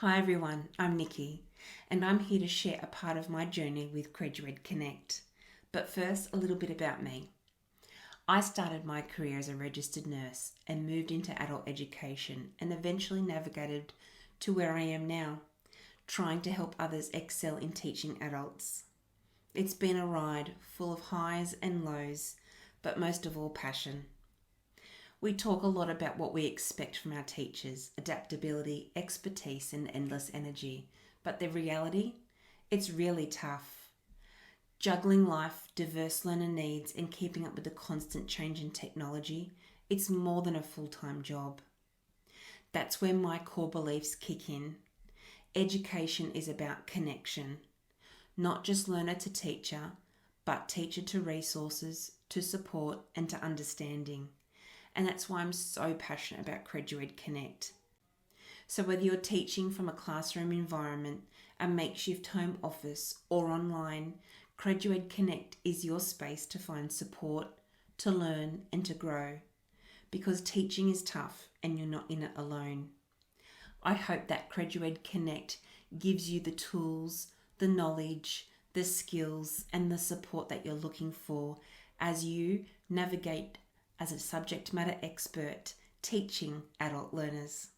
Hi everyone, I'm Nikki and I'm here to share a part of my journey with CREDuED Connect. But first, a little bit about me. I started my career as a registered nurse and moved into adult education and eventually navigated to where I am now, trying to help others excel in teaching adults. It's been a ride full of highs and lows, but most of all passion. We talk a lot about what we expect from our teachers, adaptability, expertise, and endless energy. But the reality? It's really tough. Juggling life, diverse learner needs, and keeping up with the constant change in technology, it's more than a full-time job. That's where my core beliefs kick in. Education is about connection, not just learner to teacher, but teacher to resources, to support, and to understanding. And that's why I'm so passionate about CREDuED Connect. So whether you're teaching from a classroom environment, a makeshift home office, or online, CREDuED Connect is your space to find support, to learn, and to grow. Because teaching is tough and you're not in it alone. I hope that CREDuED Connect gives you the tools, the knowledge, the skills, and the support that you're looking for as you navigate as a subject matter expert teaching adult learners.